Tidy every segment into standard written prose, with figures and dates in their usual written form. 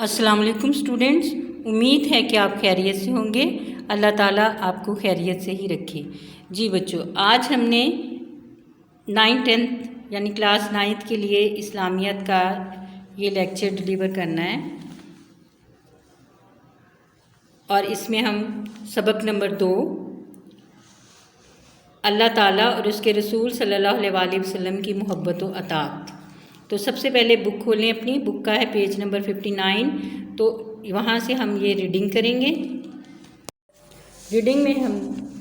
السلام علیکم اسٹوڈنٹس، امید ہے کہ آپ خیریت سے ہوں گے۔ اللہ تعالیٰ آپ کو خیریت سے ہی رکھے۔ جی بچوں، آج ہم نے 9th یعنی کلاس 9 کے لیے اسلامیات کا یہ لیکچر ڈلیور کرنا ہے، اور اس میں ہم سبق نمبر 2 اللہ تعالیٰ اور اس کے رسول صلی اللہ علیہ وآلہ وسلم کی محبت و اطاعت۔ تو سب سے پہلے بک کھولیں، اپنی بک کا ہے پیج نمبر 59، تو وہاں سے ہم یہ ریڈنگ کریں گے۔ ریڈنگ میں ہم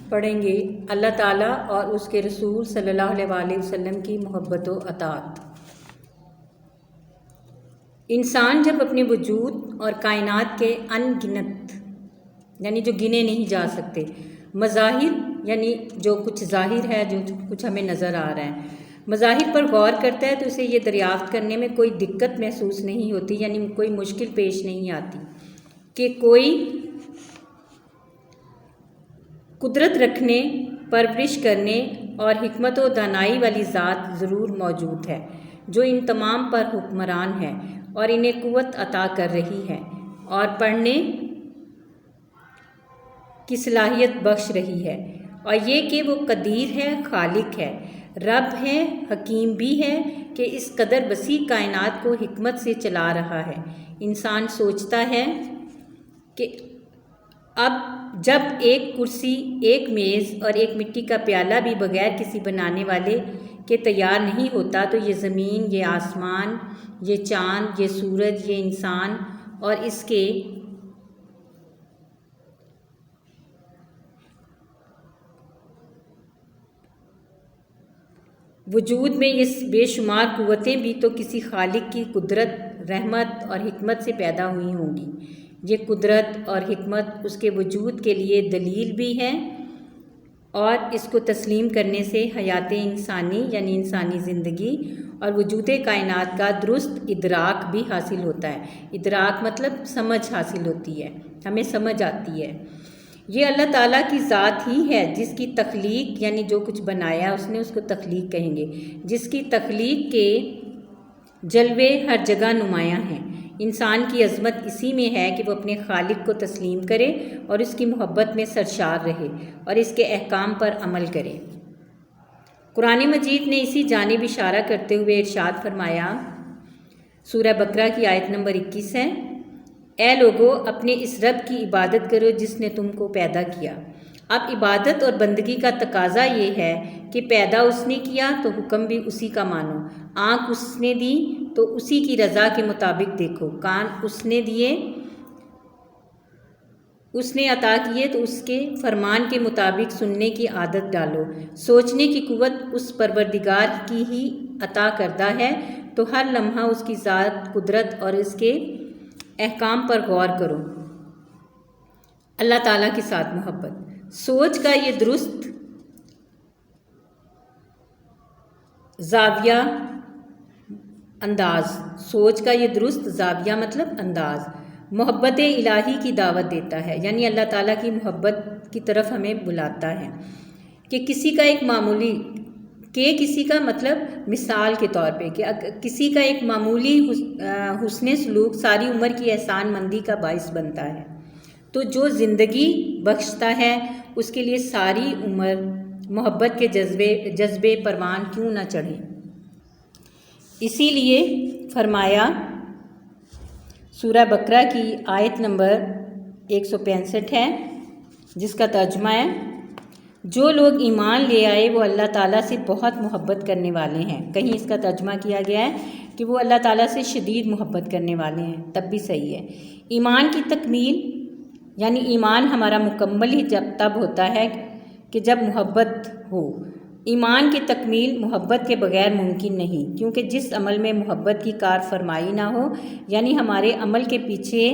پڑھیں گے اللہ تعالیٰ اور اس کے رسول صلی اللہ علیہ وآلہ وسلم کی محبت و اطاعت۔ انسان جب اپنے وجود اور کائنات کے ان گنت یعنی جو گنے نہیں جا سکتے مظاہر یعنی جو کچھ ظاہر ہے، جو کچھ ہمیں نظر آ رہا ہے، مظاہر پر غور کرتا ہے تو اسے یہ دریافت کرنے میں کوئی دقت محسوس نہیں ہوتی، یعنی کوئی مشکل پیش نہیں آتی کہ کوئی قدرت رکھنے، پرورش کرنے اور حکمت و دانائی والی ذات ضرور موجود ہے، جو ان تمام پر حکمران ہے اور انہیں قوت عطا کر رہی ہے اور پڑھنے کی صلاحیت بخش رہی ہے، اور یہ کہ وہ قدیر ہے، خالق ہے، رب ہے، حکیم بھی ہے کہ اس قدر وسیع کائنات کو حکمت سے چلا رہا ہے۔ انسان سوچتا ہے کہ اب جب ایک کرسی، ایک میز اور ایک مٹی کا پیالہ بھی بغیر کسی بنانے والے کے تیار نہیں ہوتا، تو یہ زمین، یہ آسمان، یہ چاند، یہ سورج، یہ انسان اور اس کے وجود میں یہ بے شمار قوتیں بھی تو کسی خالق کی قدرت، رحمت اور حکمت سے پیدا ہوئی ہوں گی۔ یہ قدرت اور حکمت اس کے وجود کے لیے دلیل بھی ہے، اور اس کو تسلیم کرنے سے حیات انسانی یعنی انسانی زندگی اور وجود کائنات کا درست ادراک بھی حاصل ہوتا ہے۔ ادراک مطلب سمجھ حاصل ہوتی ہے، ہمیں سمجھ آتی ہے۔ یہ اللہ تعالیٰ کی ذات ہی ہے جس کی تخلیق یعنی جو کچھ بنایا اس نے، اس کو تخلیق کہیں گے، جس کی تخلیق کے جلوے ہر جگہ نمایاں ہیں۔ انسان کی عظمت اسی میں ہے کہ وہ اپنے خالق کو تسلیم کرے اور اس کی محبت میں سرشار رہے اور اس کے احکام پر عمل کرے۔ قرآن مجید نے اسی جانب اشارہ کرتے ہوئے ارشاد فرمایا، سورہ بقرہ کی آیت نمبر 21 ہے، اے لوگو اپنے اس رب کی عبادت کرو جس نے تم کو پیدا کیا۔ اب عبادت اور بندگی کا تقاضا یہ ہے کہ پیدا اس نے کیا تو حکم بھی اسی کا مانو، آنکھ اس نے دی تو اسی کی رضا کے مطابق دیکھو، کان اس نے دیے، اس نے عطا کیے تو اس کے فرمان کے مطابق سننے کی عادت ڈالو، سوچنے کی قوت اس پروردگار کی ہی عطا کردہ ہے، تو ہر لمحہ اس کی ذات، قدرت اور اس کے احکام پر غور کرو۔ اللہ تعالیٰ کے ساتھ محبت، سوچ کا یہ درست زاویہ انداز، سوچ کا یہ درست زاویہ مطلب انداز محبت الہی کی دعوت دیتا ہے، یعنی اللہ تعالیٰ کی محبت کی طرف ہمیں بلاتا ہے کہ کسی کا مطلب مثال کے طور پہ کہ کسی کا ایک معمولی حسن سلوک ساری عمر کی احسان مندی کا باعث بنتا ہے، تو جو زندگی بخشتا ہے اس کے لیے ساری عمر محبت کے جذبے پروان کیوں نہ چڑھیں۔ اسی لیے فرمایا، سورہ بقرہ کی آیت نمبر 165 ہے، جس کا ترجمہ ہے، جو لوگ ایمان لے آئے وہ اللہ تعالیٰ سے بہت محبت کرنے والے ہیں۔ کہیں اس کا ترجمہ کیا گیا ہے کہ وہ اللہ تعالیٰ سے شدید محبت کرنے والے ہیں، تب بھی صحیح ہے۔ ایمان کی تکمیل یعنی ایمان ہمارا مکمل ہی تب ہوتا ہے کہ جب محبت ہو۔ ایمان کی تکمیل محبت کے بغیر ممکن نہیں، کیونکہ جس عمل میں محبت کی کار فرمائی نہ ہو، یعنی ہمارے عمل کے پیچھے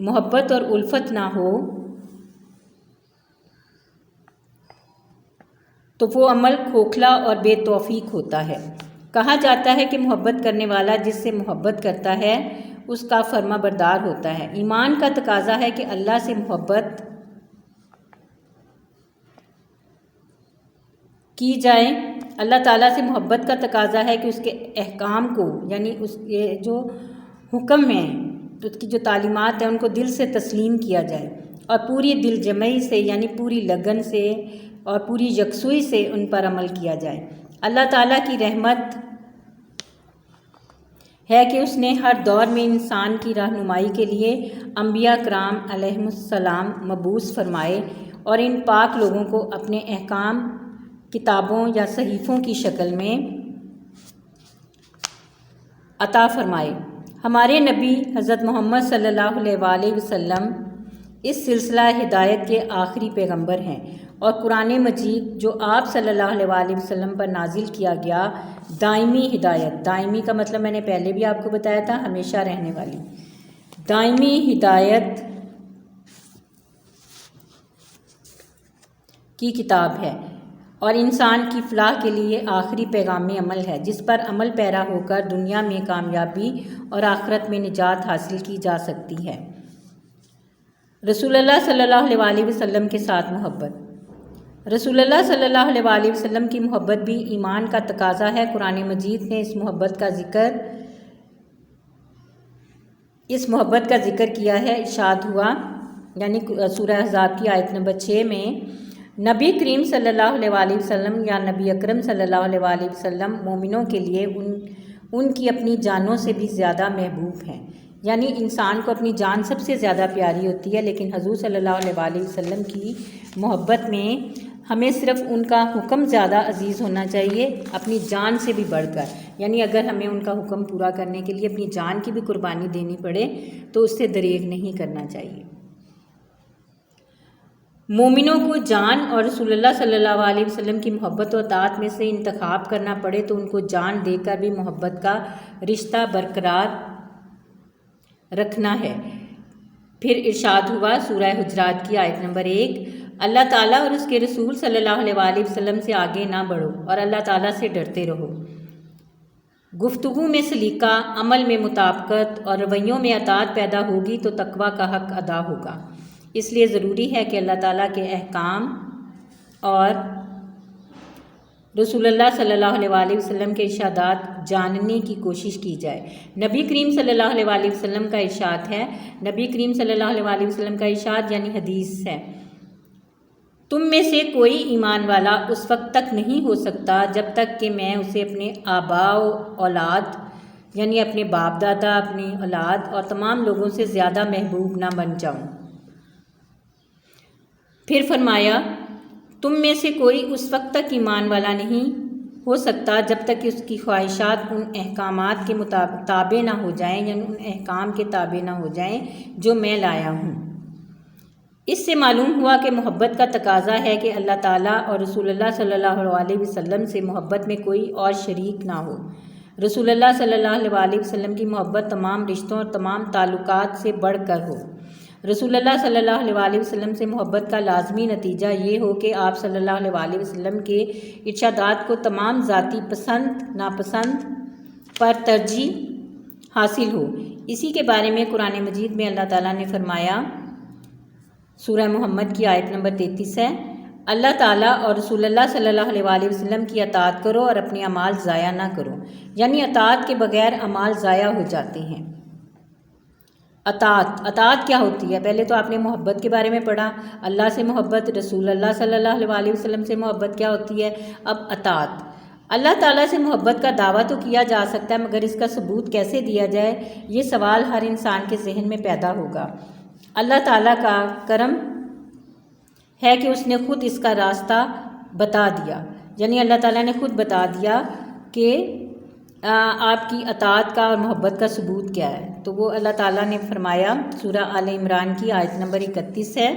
محبت اور الفت نہ ہو، تو وہ عمل کھوکھلا اور بے توفیق ہوتا ہے۔ کہا جاتا ہے کہ محبت کرنے والا جس سے محبت کرتا ہے اس کا فرما بردار ہوتا ہے۔ ایمان کا تقاضا ہے کہ اللہ سے محبت کی جائے، اللہ تعالیٰ سے محبت کا تقاضا ہے کہ اس کے احکام کو یعنی اس کے جو حکم ہیں اس کی جو تعلیمات ہیں ان کو دل سے تسلیم کیا جائے اور پوری دل جمعی سے یعنی پوری لگن سے اور پوری یکسوئی سے ان پر عمل کیا جائے۔ اللہ تعالیٰ کی رحمت ہے کہ اس نے ہر دور میں انسان کی رہنمائی کے لیے انبیاء کرام علیہم السلام مبعوث فرمائے اور ان پاک لوگوں کو اپنے احکام کتابوں یا صحیفوں کی شکل میں عطا فرمائے۔ ہمارے نبی حضرت محمد صلی اللہ علیہ وآلہ وسلم اس سلسلہ ہدایت کے آخری پیغمبر ہیں اور قرآن مجید جو آپ صلی اللہ علیہ وآلہ وسلم پر نازل کیا گیا دائمی ہدایت، دائمی کا مطلب میں نے پہلے بھی آپ کو بتایا تھا، ہمیشہ رہنے والی، دائمی ہدایت کی کتاب ہے اور انسان کی فلاح کے لیے آخری پیغام عمل ہے جس پر عمل پیرا ہو کر دنیا میں کامیابی اور آخرت میں نجات حاصل کی جا سکتی ہے۔ رسول اللہ صلی اللہ علیہ وآلہ وسلم کے ساتھ محبت۔ رسول اللہ صلی اللہ علیہ وآلہ وسلم کی محبت بھی ایمان کا تقاضا ہے۔ قرآن مجید نے اس محبت کا ذکر کیا ہے، ارشاد ہوا یعنی سورہ احزاب کی آیت نمبر 6 میں، نبی کریم صلی اللہ علیہ وآلہ وسلم یا نبی اکرم صلی اللہ علیہ وآلہ وسلم مومنوں کے لیے ان کی اپنی جانوں سے بھی زیادہ محبوب ہیں، یعنی انسان کو اپنی جان سب سے زیادہ پیاری ہوتی ہے، لیکن حضور صلی اللہ علیہ وآلہ وسلم کی محبت میں ہمیں صرف ان کا حکم زیادہ عزیز ہونا چاہیے اپنی جان سے بھی بڑھ کر، یعنی اگر ہمیں ان کا حکم پورا کرنے کے لیے اپنی جان کی بھی قربانی دینی پڑے تو اس سے دریغ نہیں کرنا چاہیے۔ مومنوں کو جان اور رسول اللہ صلی اللہ علیہ وسلم کی محبت و اطاعت میں سے انتخاب کرنا پڑے تو ان کو جان دے کر بھی محبت کا رشتہ برقرار رکھنا ہے۔ پھر ارشاد ہوا سورہ حجرات کی آیت نمبر 1، اللہ تعالیٰ اور اس کے رسول صلی اللہ علیہ وآلہ وسلم سے آگے نہ بڑھو اور اللہ تعالیٰ سے ڈرتے رہو۔ گفتگو میں سلیقہ، عمل میں مطابقت اور رویوں میں اطاعت پیدا ہوگی تو تقویٰ کا حق ادا ہوگا۔ اس لیے ضروری ہے کہ اللہ تعالیٰ کے احکام اور رسول اللہ صلی اللہ علیہ وآلہ وسلم کے ارشادات جاننے کی کوشش کی جائے۔ نبی کریم صلی اللہ علیہ وآلہ وسلم کا ارشاد ہے، نبی کریم صلی اللہ علیہ وآلہ وسلم کا ارشاد یعنی حدیث ہے، تم میں سے کوئی ایمان والا اس وقت تک نہیں ہو سکتا جب تک کہ میں اسے اپنے آباء و اولاد یعنی اپنے باپ دادا، اپنی اولاد اور تمام لوگوں سے زیادہ محبوب نہ بن جاؤں۔ پھر فرمایا، تم میں سے کوئی اس وقت تک ایمان والا نہیں ہو سکتا جب تک کہ اس کی خواہشات ان احکامات کے تابع نہ ہو جائیں، یعنی ان احکام کے تابع نہ ہو جائیں جو میں لایا ہوں۔ اس سے معلوم ہوا کہ محبت کا تقاضا ہے کہ اللہ تعالیٰ اور رسول اللہ صلی اللہ علیہ وسلم سے محبت میں کوئی اور شریک نہ ہو۔ رسول اللہ صلی اللہ علیہ وآلہ وسلم کی محبت تمام رشتوں اور تمام تعلقات سے بڑھ کر ہو۔ رسول اللہ صلی اللہ علیہ وآلہ وسلم سے محبت کا لازمی نتیجہ یہ ہو کہ آپ صلی اللہ علیہ وآلہ وسلم کے ارشادات کو تمام ذاتی پسند ناپسند پر ترجیح حاصل ہو۔ اسی کے بارے میں قرآن مجید میں اللہ تعالیٰ نے فرمایا، سورہ محمد کی آیت نمبر 33 ہے، اللہ تعالیٰ اور رسول اللہ صلی اللہ علیہ وآلہ وسلم کی اطاعت کرو اور اپنے اعمال ضائع نہ کرو، یعنی اطاعت کے بغیر اعمال ضائع ہو جاتے ہیں۔ اطاعت کیا ہوتی ہے؟ پہلے تو آپ نے محبت کے بارے میں پڑھا، اللہ سے محبت، رسول اللہ صلی اللہ علیہ وآلہ وسلم سے محبت کیا ہوتی ہے، اب اطاعت۔ اللہ تعالیٰ سے محبت کا دعویٰ تو کیا جا سکتا ہے مگر اس کا ثبوت کیسے دیا جائے، یہ سوال ہر انسان کے ذہن میں پیدا ہوگا۔ اللہ تعالیٰ کا کرم ہے کہ اس نے خود اس کا راستہ بتا دیا، یعنی اللہ تعالیٰ نے خود بتا دیا کہ آپ کی اطاعت کا اور محبت کا ثبوت کیا ہے۔ تو وہ اللہ تعالیٰ نے فرمایا، سورہ آل عمران کی آیت نمبر 31 ہے،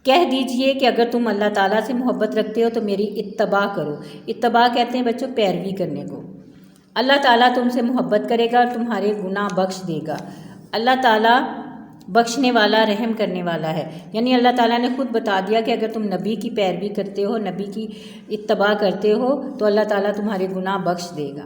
کہہ دیجئے کہ اگر تم اللہ تعالیٰ سے محبت رکھتے ہو تو میری اتباع کرو۔ اتباع کہتے ہیں بچوں پیروی کرنے کو۔ اللہ تعالیٰ تم سے محبت کرے گا اور تمہارے گناہ بخش دے گا۔ اللہ تعالیٰ بخشنے والا، رحم کرنے والا ہے، یعنی اللہ تعالیٰ نے خود بتا دیا کہ اگر تم نبی کی پیروی کرتے ہو، نبی کی اتباع کرتے ہو تو اللہ تعالیٰ تمہارے گناہ بخش دے گا۔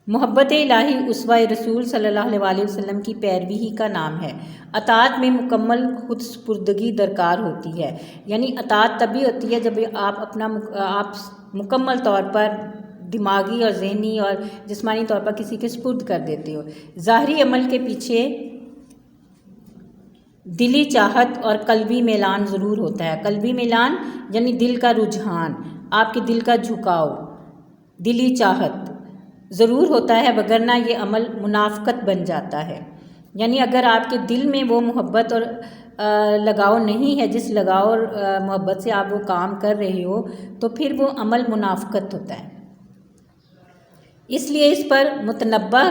محبت الہی اسوہ رسول صلی اللہ علیہ وآلہ وسلم کی پیروی ہی کا نام ہے۔ اطاعت میں مکمل خود سپردگی درکار ہوتی ہے، یعنی اطاعت تبھی ہوتی ہے جب آپ مکمل طور پر دماغی اور ذہنی اور جسمانی طور پر کسی کے سپرد کر دیتے ہو۔ ظاہری عمل کے پیچھے دلی چاہت اور قلبی میلان ضرور ہوتا ہے۔ قلبی میلان یعنی دل کا رجحان، آپ کے دل کا جھکاؤ، دلی چاہت ضرور ہوتا ہے، وگرنہ یہ عمل منافقت بن جاتا ہے۔ یعنی اگر آپ کے دل میں وہ محبت اور لگاؤ نہیں ہے، جس لگاؤ اور محبت سے آپ وہ کام کر رہے ہو، تو پھر وہ عمل منافقت ہوتا ہے۔ اس لیے اس پر متنبہ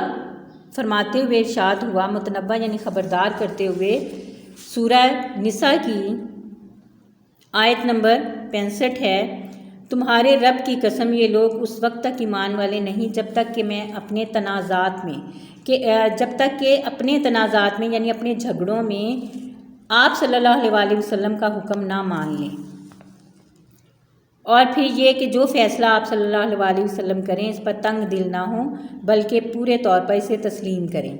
فرماتے ہوئے ارشاد ہوا، متنبہ یعنی خبردار کرتے ہوئے، سورہ نساء کی آیت نمبر 65 ہے، تمہارے رب کی قسم یہ لوگ اس وقت تک ایمان والے نہیں جب تک کہ اپنے تنازعات میں یعنی اپنے جھگڑوں میں آپ صلی اللہ علیہ وسلم کا حکم نہ مان لیں، اور پھر یہ کہ جو فیصلہ آپ صلی اللہ علیہ وسلم کریں اس پر تنگ دل نہ ہوں بلکہ پورے طور پر اسے تسلیم کریں۔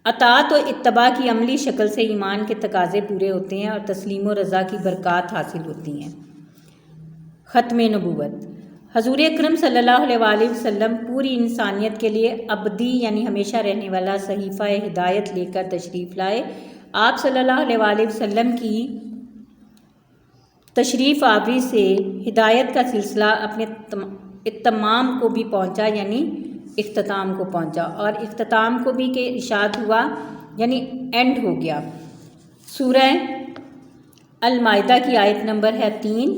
اطاعت و اتباع کی عملی شکل سے ایمان کے تقاضے پورے ہوتے ہیں اور تسلیم و رضا کی برکات حاصل ہوتی ہیں۔ ختم نبوت۔ حضور اکرم صلی اللہ علیہ وسلم پوری انسانیت کے لیے ابدی یعنی ہمیشہ رہنے والا صحیفہ ہدایت لے کر تشریف لائے۔ آپ صلی اللہ علیہ وسلم کی تشریف آوری سے ہدایت کا سلسلہ اپنے اتمام کو بھی پہنچا یعنی اختتام کو پہنچا، اور اختتام کو بھی کہ ارشاد ہوا یعنی اینڈ ہو گیا۔ سورہ المائدہ کی آیت نمبر ہے 3،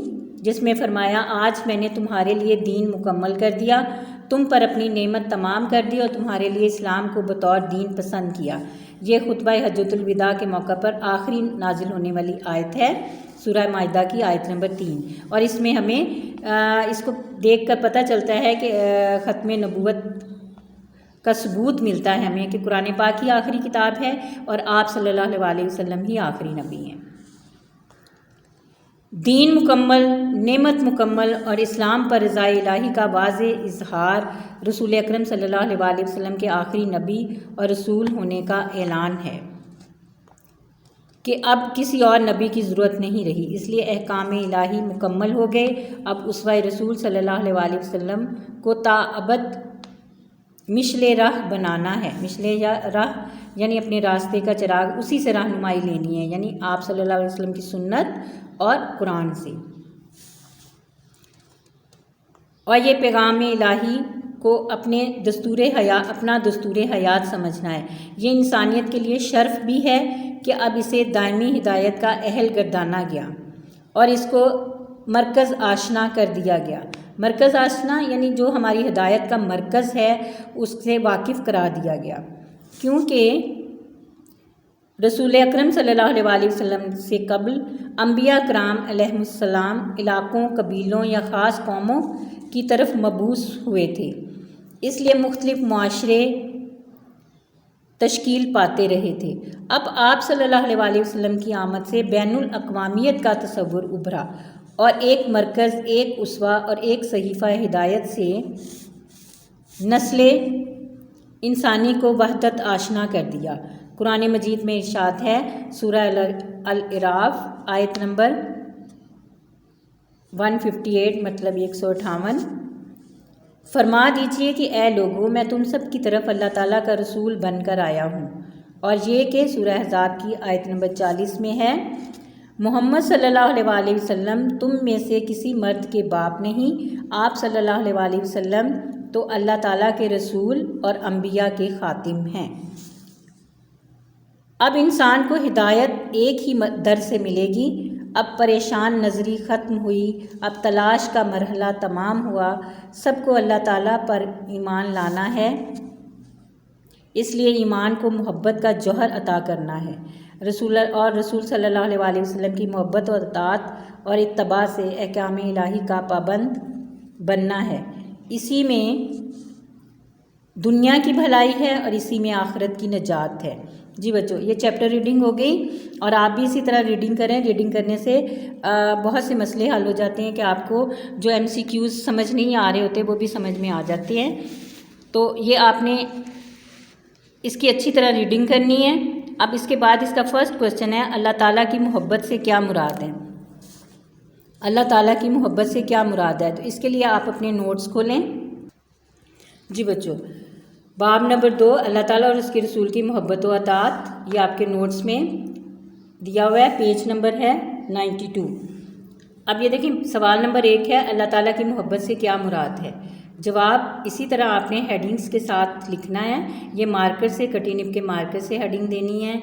جس میں فرمایا، آج میں نے تمہارے لیے دین مکمل کر دیا، تم پر اپنی نعمت تمام کر دی اور تمہارے لیے اسلام کو بطور دین پسند کیا۔ یہ خطبہ حجۃ الوداع کے موقع پر آخری نازل ہونے والی آیت ہے، سورہ مائدہ کی آیت نمبر 3، اور اس میں ہمیں اس کو دیکھ کر پتہ چلتا ہے کہ ختم نبوت کا ثبوت ملتا ہے ہمیں کہ قرآن پاک ہی آخری کتاب ہے اور آپ صلی اللہ علیہ وسلم ہی آخری نبی ہیں۔ دین مکمل، نعمت مکمل اور اسلام پر رضا الہی کا واضح اظہار رسول اکرم صلی اللہ علیہ وسلم کے آخری نبی اور رسول ہونے کا اعلان ہے کہ اب کسی اور نبی کی ضرورت نہیں رہی، اس لیے احکام الہی مکمل ہو گئے۔ اب اسوہ رسول صلی اللہ علیہ وسلم کو تا ابد مشل راہ بنانا ہے۔ مشل راہ یعنی اپنے راستے کا چراغ، اسی سے رہنمائی لینی ہے، یعنی آپ صلی اللہ علیہ وسلم کی سنت اور قرآن سے، اور یہ پیغام الہی کو اپنا دستور حیات سمجھنا ہے۔ یہ انسانیت کے لیے شرف بھی ہے کہ اب اسے دائمی ہدایت کا اہل گردانا گیا اور اس کو مرکز آشنا کر دیا گیا۔ مرکز آشنا یعنی جو ہماری ہدایت کا مرکز ہے اس سے واقف کرا دیا گیا، کیونکہ رسول اکرم صلی اللہ علیہ وسلم سے قبل انبیاء کرام علیہم السلام علاقوں، قبیلوں یا خاص قوموں کی طرف مبعوث ہوئے تھے، اس لیے مختلف معاشرے تشکیل پاتے رہے تھے۔ اب آپ صلی اللہ علیہ وسلم کی آمد سے بین الاقوامیت کا تصور ابھرا اور ایک مرکز، ایک اسوہ اور ایک صحیفہ ہدایت سے نسل انسانی کو وحدت آشنا کر دیا۔ قرآن مجید میں ارشاد ہے، سورہ الاعراف آیت نمبر 158 مطلب 158، فرما دیجئے کہ اے لوگو، میں تم سب کی طرف اللہ تعالیٰ کا رسول بن کر آیا ہوں، اور یہ کہ سورہ احزاب کی آیت نمبر 40 میں ہے، محمد صلی اللہ علیہ وسلم تم میں سے کسی مرد کے باپ نہیں، آپ صلی اللہ علیہ وسلم تو اللہ تعالیٰ کے رسول اور انبیاء کے خاتم ہیں۔ اب انسان کو ہدایت ایک ہی در سے ملے گی۔ اب پریشان نظری ختم ہوئی، اب تلاش کا مرحلہ تمام ہوا، سب کو اللہ تعالیٰ پر ایمان لانا ہے، اس لیے ایمان کو محبت کا جوہر عطا کرنا ہے، رسول صلی اللہ علیہ وسلم کی محبت اور اطاعت اور اتباع سے احکام الہی کا پابند بننا ہے۔ اسی میں دنیا کی بھلائی ہے اور اسی میں آخرت کی نجات ہے۔ جی بچوں، یہ چیپٹر ریڈنگ ہو گئی، اور آپ بھی اسی طرح ریڈنگ کریں۔ ریڈنگ کرنے سے بہت سے مسئلے حل ہو جاتے ہیں کہ آپ کو جو MCQs سمجھ نہیں آ رہے ہوتے وہ بھی سمجھ میں آ جاتے ہیں۔ تو یہ آپ نے اس کی اچھی طرح ریڈنگ کرنی ہے۔ اب اس کے بعد اس کا فرسٹ کویسچن ہے، اللہ تعالیٰ کی محبت سے کیا مراد ہے؟ اللہ تعالیٰ کی محبت سے کیا مراد ہے؟ تو اس کے لیے آپ اپنے نوٹس کھولیں۔ جی بچوں، باب نمبر 2 اللہ تعالیٰ اور اس کے رسول کی محبت و اطاعت، یہ آپ کے نوٹس میں دیا ہوا ہے، پیج نمبر ہے 92۔ اب یہ دیکھیں سوال نمبر 1 ہے اللہ تعالیٰ کی محبت سے کیا مراد ہے؟ جواب اسی طرح آپ نے ہیڈنگز کے ساتھ لکھنا ہے، یہ مارکر سے کٹی نب کے مارکر سے ہیڈنگ دینی ہے،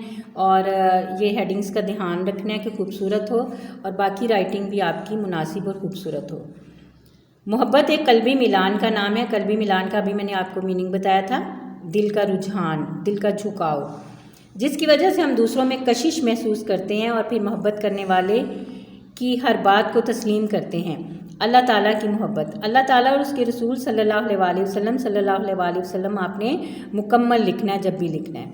اور یہ ہیڈنگز کا دھیان رکھنا ہے کہ خوبصورت ہو، اور باقی رائٹنگ بھی آپ کی مناسب اور خوبصورت ہو۔ محبت ایک قلبی ملان کا نام ہے۔ قلبی ملان کا بھی میں نے آپ کو میننگ بتایا تھا، دل کا رجحان، دل کا جھکاؤ، جس کی وجہ سے ہم دوسروں میں کشش محسوس کرتے ہیں اور پھر محبت کرنے والے کی ہر بات کو تسلیم کرتے ہیں۔ اللہ تعالیٰ کی محبت، اللہ تعالیٰ اور اس کے رسول صلی اللہ علیہ وسلم آپ نے مکمل لکھنا ہے جب بھی لکھنا ہے۔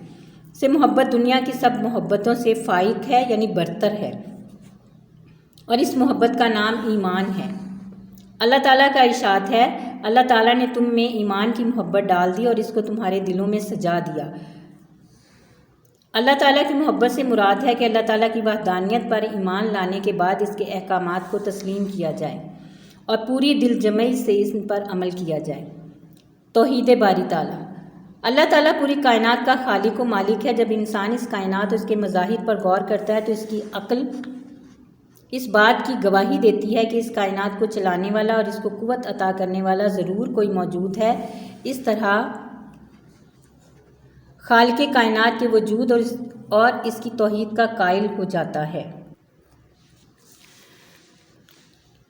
سے محبت دنیا کی سب محبتوں سے فائق ہے، یعنی برتر ہے، اور اس محبت کا نام ایمان ہے۔ اللہ تعالیٰ کا ارشاد ہے، اللہ تعالیٰ نے تم میں ایمان کی محبت ڈال دی اور اس کو تمہارے دلوں میں سجا دیا۔ اللہ تعالیٰ کی محبت سے مراد ہے کہ اللہ تعالیٰ کی وحدانیت پر ایمان لانے کے بعد اس کے احکامات کو تسلیم کیا جائے اور پوری دل جمعی سے اس پر عمل کیا جائے۔ توحید باری تعالیٰ، اللہ تعالیٰ پوری کائنات کا خالق و مالک ہے۔ جب انسان اس کائنات اور اس کے مظاہر پر غور کرتا ہے تو اس کی عقل اس بات کی گواہی دیتی ہے کہ اس کائنات کو چلانے والا اور اس کو قوت عطا کرنے والا ضرور کوئی موجود ہے۔ اس طرح خالق کائنات کے وجود اور اس کی توحید کا قائل ہو جاتا ہے۔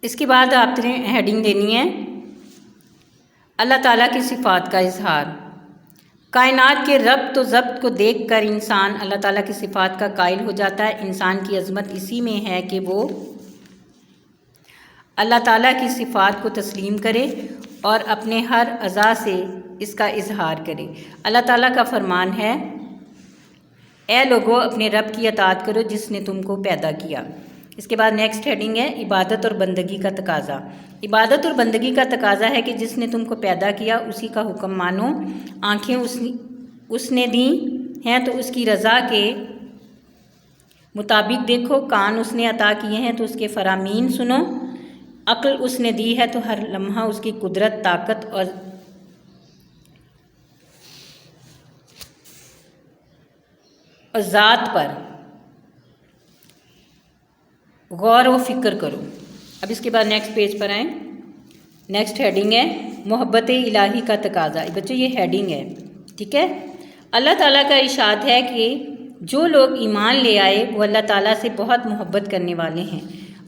اس کے بعد آپ نے ہیڈنگ دینی ہے اللہ تعالیٰ کی صفات کا اظہار۔ کائنات کے ربط و ضبط کو دیکھ کر انسان اللہ تعالیٰ کی صفات کا قائل ہو جاتا ہے۔ انسان کی عظمت اسی میں ہے کہ وہ اللہ تعالیٰ کی صفات کو تسلیم کرے اور اپنے ہر اعضاء سے اس کا اظہار کرے۔ اللہ تعالیٰ کا فرمان ہے، اے لوگو اپنے رب کی اطاعت کرو جس نے تم کو پیدا کیا۔ اس کے بعد نیکسٹ ہیڈنگ ہے عبادت اور بندگی کا تقاضا۔ عبادت اور بندگی کا تقاضا ہے کہ جس نے تم کو پیدا کیا اسی کا حکم مانو۔ آنکھیں اس نے دی ہیں تو اس کی رضا کے مطابق دیکھو، کان اس نے عطا کیے ہیں تو اس کے فرامین سنو، عقل اس نے دی ہے تو ہر لمحہ اس کی قدرت، طاقت اور ذات پر غور و فکر کرو۔ اب اس کے بعد نیکسٹ پیج پر آئیں۔ نیکسٹ ہیڈنگ ہے محبت الہی کا تقاضا۔ بچوں یہ ہیڈنگ ہے، ٹھیک ہے۔ اللہ تعالیٰ کا ارشاد ہے کہ جو لوگ ایمان لے آئے وہ اللہ تعالیٰ سے بہت محبت کرنے والے ہیں۔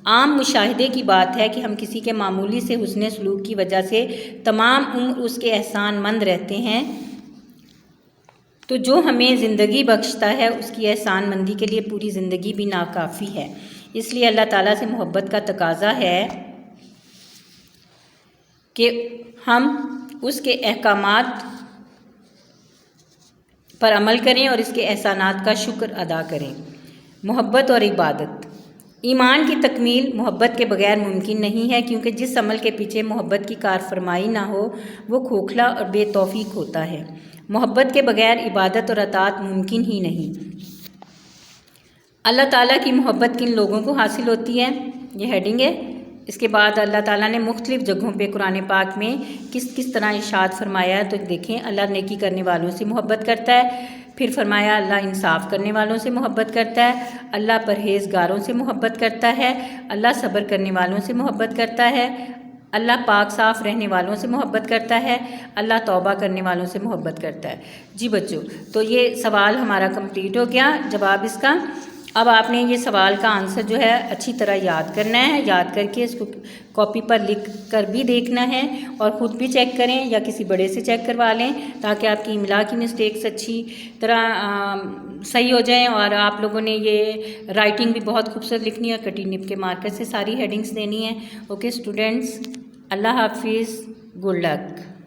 عام مشاہدے کی بات ہے کہ ہم کسی کے معمولی سے حسن سلوک کی وجہ سے تمام عمر اس کے احسان مند رہتے ہیں، تو جو ہمیں زندگی بخشتا ہے اس کی احسان مندی کے لیے پوری زندگی بھی ناکافی ہے۔ اس لیے اللہ تعالیٰ سے محبت کا تقاضا ہے کہ ہم اس کے احکامات پر عمل کریں اور اس کے احسانات کا شکر ادا کریں۔ محبت اور عبادت، ایمان کی تکمیل محبت کے بغیر ممکن نہیں ہے، کیونکہ جس عمل کے پیچھے محبت کی کار فرمائی نہ ہو وہ کھوکھلا اور بے توفیق ہوتا ہے۔ محبت کے بغیر عبادت اور اطاعت ممکن ہی نہیں۔ اللہ تعالیٰ کی محبت کن لوگوں کو حاصل ہوتی ہے؟ یہ ہیڈنگ ہے۔ اس کے بعد اللہ تعالیٰ نے مختلف جگہوں پہ قرآن پاک میں کس طرح ارشاد فرمایا ہے، تو دیکھیں اللہ نیکی کرنے والوں سے محبت کرتا ہے، پھر فرمایا اللہ انصاف کرنے والوں سے محبت کرتا ہے، اللہ پرہیزگاروں سے محبت کرتا ہے، اللہ صبر کرنے والوں سے محبت کرتا ہے، اللہ پاک صاف رہنے والوں سے محبت کرتا ہے، اللہ توبہ کرنے والوں سے محبت کرتا ہے۔ جی بچوں، تو یہ سوال ہمارا کمپلیٹ ہو گیا جواب اس کا۔ اب آپ نے یہ سوال کا آنسر جو ہے اچھی طرح یاد کرنا ہے، یاد کر کے اس کو کاپی پر لکھ کر بھی دیکھنا ہے اور خود بھی چیک کریں یا کسی بڑے سے چیک کروا لیں تاکہ آپ کی املا کی مسٹیکس اچھی طرح صحیح ہو جائیں، اور آپ لوگوں نے یہ رائٹنگ بھی بہت خوبصورت لکھنی ہے، کٹی نب کے مارکر سے ساری ہیڈنگس دینی ہیں۔ اوکے اسٹوڈنٹس، اللہ حافظ، گڈ لک۔